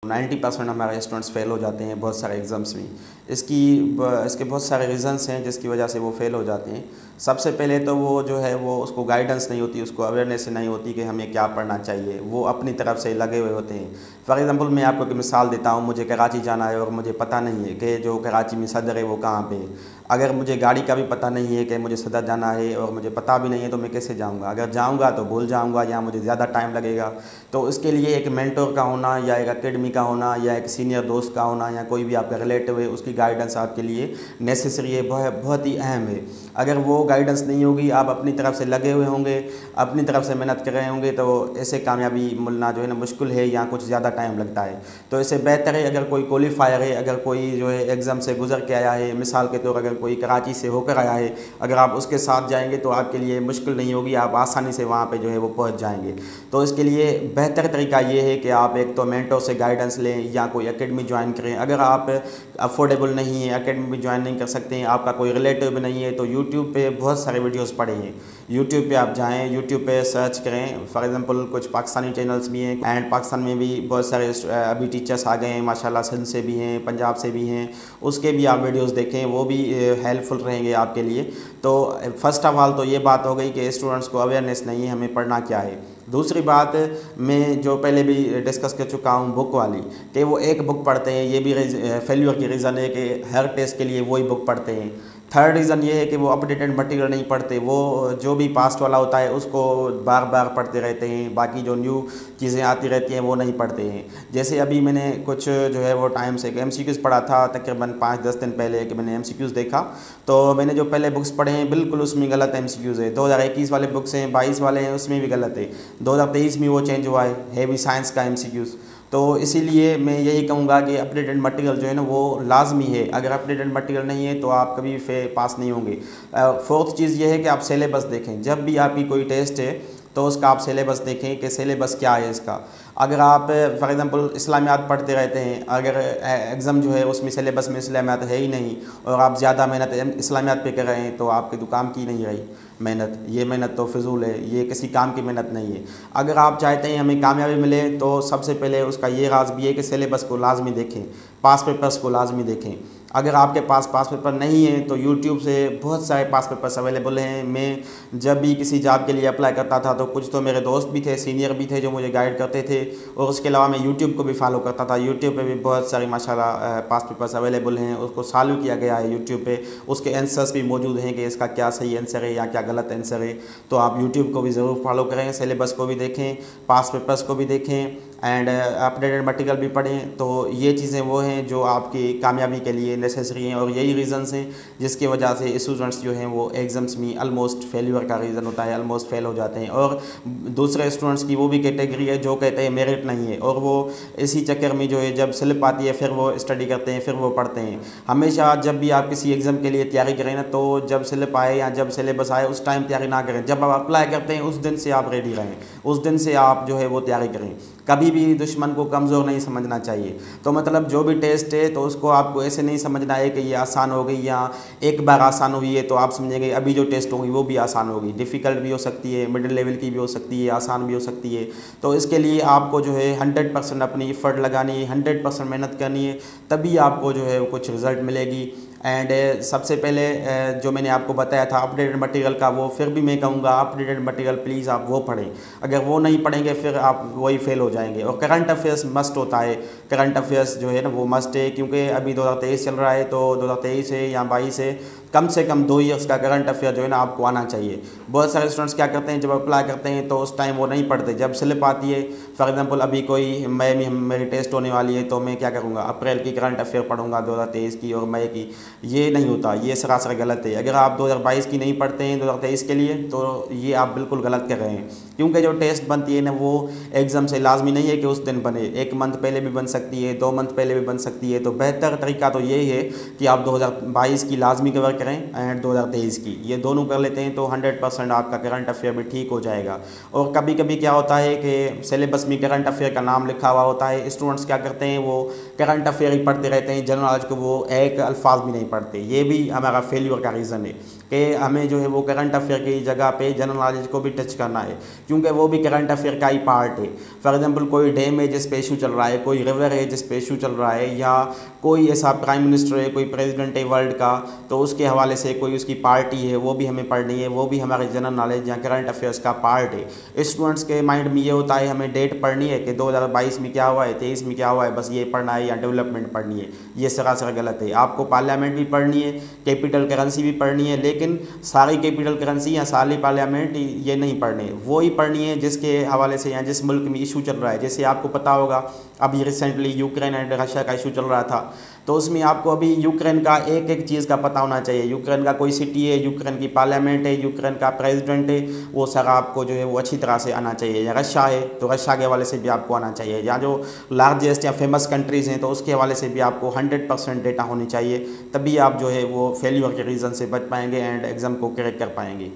90% हमारे students fail हो जाते हैं बहुत सारे एग्ज़ाम्स में। इसके बहुत सारे रीज़न्स हैं जिसकी वजह से वो फेल हो जाते हैं। सबसे पहले तो वो जो है वो उसको गाइडेंस नहीं होती, उसको अवेयरनेस नहीं होती कि हमें क्या पढ़ना चाहिए। वो अपनी तरफ से लगे हुए होते हैं। फॉर एग्ज़ाम्पल मैं आपको एक मिसाल देता हूँ, मुझे कराची जाना है और मुझे पता नहीं है कि जो कराची में सदर है वो कहाँ पे है। अगर मुझे गाड़ी का भी पता नहीं है कि मुझे सदर जाना है और मुझे पता भी नहीं है तो मैं कैसे जाऊँगा? अगर जाऊँगा तो भूल जाऊँगा या मुझे ज़्यादा टाइम लगेगा। तो इसके लिए एक मेंटर का होना या एक एकेडमी का होना या एक सीनियर दोस्त का होना या कोई भी आपका रिलेटिव है, उसकी गाइडेंस आपके लिए नेसेसरी है, बहुत ही अहम है। अगर वो गाइडेंस नहीं होगी, आप अपनी तरफ से लगे हुए होंगे, अपनी तरफ से मेहनत कर रहे होंगे, तो ऐसे कामयाबी मिलना जो है ना मुश्किल है या कुछ ज़्यादा टाइम लगता है। तो इससे बेहतर है अगर कोई क्वालिफायर है, अगर कोई जो है एग्ज़ाम से गुजर के आया है, मिसाल के तौर अगर कोई कराची से होकर आया है, अगर आप उसके साथ जाएंगे तो आपके लिए मुश्किल नहीं होगी, आप आसानी से वहाँ पे जो है वो पहुँच जाएंगे। तो इसके लिए बेहतर तरीका ये है कि आप एक तो मेंटर से गाइडेंस लें या कोई एकेडमी ज्वाइन करें। अगर आप अफोर्डेबल नहीं है, एकेडमी ज्वाइन नहीं कर सकते हैं, आपका कोई रिलेटिव भी नहीं है, तो यूट्यूब पे बहुत सारे वीडियोस पड़े हैं। यूट्यूब पे आप जाएं, यूट्यूब पे सर्च करें। फॉर एग्जांपल कुछ पाकिस्तानी चैनल्स भी हैं एंड पाकिस्तान में भी बहुत सारे अभी टीचर्स आ गए हैं माशाल्लाह, सिंध से भी हैं, पंजाब से भी हैं, उसके भी आप वीडियोस देखें, वो भी हेल्पफुल रहेंगे आपके लिए। तो फर्स्ट ऑफ ऑल तो ये बात हो गई कि स्टूडेंट्स को अवेयरनेस नहीं है हमें पढ़ना क्या है। दूसरी बात मैं जो पहले भी डिस्कस कर चुका हूँ बुक वाली, कि वो एक बुक पढ़ते हैं, ये भी फेल्यूर की रीज़न है कि हर टेस्ट के लिए वही बुक पढ़ते हैं। थर्ड रीज़न ये है कि वो अपडेटेड मटेरियल नहीं पढ़ते, वो जो भी पास्ट वाला होता है उसको बार बार पढ़ते रहते हैं, बाकी जो न्यू चीज़ें आती रहती हैं वो नहीं पढ़ते हैं। जैसे अभी मैंने कुछ जो है वो टाइम से MCQs पढ़ा था, तकरीबन 5-10 दिन पहले कि मैंने MCQs देखा, तो मैंने जो पहले बुक्स पढ़े हैं बिल्कुल उसमें गलत MCQs है। 2021 वाले बुक्स हैं, 22 वाले हैं, उसमें भी गलत है। 2023 में वो चेंज हुआ है, हैवी साइंस का MCQs। तो इसीलिए मैं यही कहूँगा कि अपडेटेड मटेरियल जो है ना वो लाजमी है। अगर अपडेटेड मटेरियल नहीं है तो आप कभी पास नहीं होंगे। फोर्थ चीज़ ये है कि आप सिलेबस देखें। जब भी आपकी कोई टेस्ट है तो उसका आप सिलेबस देखें कि सिलेबस क्या है इसका। अगर आप फॉर एग्ज़ाम्पल इस्लामियात पढ़ते रहते हैं, अगर एग्ज़ाम जो है उसमें सिलेबस में इस्लामियात है ही नहीं और आप ज़्यादा मेहनत इस्लामियात पे कर रहे हैं, तो आपके तो काम की नहीं रही मेहनत। ये मेहनत तो फिजूल है, ये किसी काम की मेहनत नहीं है। अगर आप चाहते हैं हमें कामयाबी मिले तो सबसे पहले उसका ये राज भी है कि सिलेबस को लाजमी देखें, पास पेपर्स को लाजमी देखें। अगर आपके पास पास पेपर नहीं है तो यूट्यूब से बहुत सारे पास पेपर्स अवेलेबल हैं। मैं जब भी किसी जॉब के लिए अप्लाई करता था तो कुछ तो मेरे दोस्त भी थे, सीनियर भी थे जो मुझे गाइड करते थे, और उसके अलावा मैं यूट्यूब को भी फॉलो करता था। यूट्यूब पे भी बहुत सारी माशाल्लाह पास पेपर्स अवेलेबल हैं, उसको सॉल्व किया गया है यूट्यूब पे, उसके आंसर्स भी मौजूद हैं कि इसका क्या सही आंसर है या क्या गलत आंसर है। तो आप यूट्यूब को भी ज़रूर फॉलो करें, सिलेबस को भी देखें, पास पेपर्स को भी देखें एंड अपडेटेड मटेरियल भी पढ़ें। तो ये चीज़ें वो हैं जो आपकी कामयाबी के लिए नेसेसरी हैं, और यही रीज़न्स हैं जिसकी वजह से स्टूडेंट्स जो हैं वो एग्ज़ाम्स में ऑलमोस्ट फेल्यूर का रीज़न होता है, ऑलमोस्ट फेल हो जाते हैं। और दूसरे स्टूडेंट्स की वो भी कैटेगरी है जो कहते हैं मेरिट नहीं है, और वो इसी चक्कर में जो है जब स्लिप आती है फिर वो स्टडी करते हैं, फिर वो पढ़ते हैं। हमेशा जब भी आप किसी एग्ज़ाम के लिए तैयारी करें ना, तो जब स्लिप आए या जब सिलेबस आए उस टाइम तैयारी ना करें। जब आप अप्लाई करते हैं उस दिन से आप रेडी रहें, उस दिन से आप जो है वो तैयारी करें। कभी भी दुश्मन को कमज़ोर नहीं समझना चाहिए। तो मतलब जो भी टेस्ट है तो उसको आपको ऐसे नहीं समझना है कि ये आसान हो गई या एक बार आसान हुई है तो आप समझेंगे अभी जो टेस्ट होगी वो भी आसान होगी। डिफ़िकल्ट भी हो सकती है, मिडिल लेवल की भी हो सकती है, आसान भी हो सकती है। तो इसके लिए आपको जो है 100% अपनी एफर्ट लगानी है, 100% मेहनत करनी है, तभी आपको जो है कुछ रिज़ल्ट मिलेगी। एंड सबसे पहले जो मैंने आपको बताया था अपडेटेड मटेरियल का, वो फिर भी मैं कहूँगा अपडेटेड मटेरियल प्लीज़ आप वो पढ़ें। अगर वो नहीं पढ़ेंगे फिर आप वही फेल हो जाएंगे। और करंट अफेयर्स मस्ट होता है, करंट अफेयर्स जो है ना वो मस्ट है, क्योंकि अभी 2023 चल रहा है तो 2023 है या 22 है, कम से कम 2 ईयर्स का करंट अफेयर जो है ना आपको आना चाहिए। बहुत सारे स्टूडेंट्स क्या करते हैं, जब अप्लाई करते हैं तो उस टाइम वो नहीं पढ़ते। जब स्लिप आती है, फॉर एग्जांपल अभी कोई मई में मेरी टेस्ट होने वाली है तो मैं क्या करूँगा, अप्रैल की करंट अफेयर पढ़ूंगा 2023 की और मई की। ये नहीं होता, ये सरासर गलत है। अगर आप 2022 की नहीं पढ़ते हैं 2023 के लिए तो ये आप बिल्कुल गलत कर रहे हैं, क्योंकि जो टेस्ट बनती है ना वो एग्ज़ाम से लाजमी नहीं है कि उस दिन बने, 1 मंथ पहले भी बन सकती है, 2 मंथ पहले भी बन सकती है। तो बेहतर तरीका तो यही है कि आप 2022 की लाजमी कवर करें करें एंड 2023 की, ये दोनों कर लेते हैं तो 100% आपका करंट अफेयर में ठीक हो जाएगा। और कभी कभी क्या होता है कि सिलेबस में करंट अफेयर का नाम लिखा हुआ होता है, स्टूडेंट्स क्या करते हैं वो करंट अफेयर ही पढ़ते रहते हैं, जनरल नॉलेज को वो एक अल्फाज भी नहीं पढ़ते। ये भी हमारा फेल्यूर का रीज़न है कि हमें जो है वो करंट अफेयर की जगह पे जनरल नॉलेज को भी टच करना है, क्योंकि वो भी करंट अफेयर का ही पार्ट है। फॉर एग्जांपल कोई डैम है जिस पे इशू चल रहा है, कोई रिवर है जिस पे इशू चल रहा है, या कोई ऐसा प्राइम मिनिस्टर है, कोई प्रेसिडेंट है वर्ल्ड का, तो उसके हवाले से कोई उसकी पार्टी है वो भी हमें पढ़नी है, वो भी हमारे जनरल नॉलेज या करंट अफेयर्स का पार्ट है। स्टूडेंट्स के माइंड में ये होता है हमें डेट पढ़नी है कि 2022 में क्या हुआ है, 23 में क्या हुआ है, बस ये पढ़ना है या डेवलपमेंट पढ़नी है। ये सरासर गलत है। आपको पार्लियामेंट भी पढ़नी है, कैपिटल करेंसी भी पढ़नी है, लेकिन सारी कैपिटल करेंसी या सारी पार्लियामेंट ये नहीं पढ़नी, वो ही पढ़नी है जिसके हवाले से या जिस मुल्क में इशू चल रहा है। जैसे आपको पता होगा अभी रिसेंटली यूक्रेन एंड रशिया का इशू चल रहा था, तो उसमें आपको अभी यूक्रेन का एक एक चीज़ का पता होना चाहिए। यूक्रेन का कोई सिटी है, यूक्रेन की पार्लियामेंट है, यूक्रेन का प्रेसिडेंट है, वो सारा आपको जो है वो अच्छी तरह से आना चाहिए। या रशिया है तो रशिया के हवाले से भी आपको आना चाहिए, या जो लार्जेस्ट या फेमस कंट्रीज़ हैं तो उसके हवाले से भी आपको 100% डेटा होनी चाहिए, तभी आप जो है वो फेल्यूर के रीज़न से बच पाएंगे एंड एग्ज़ाम को क्रैक कर पाएंगे।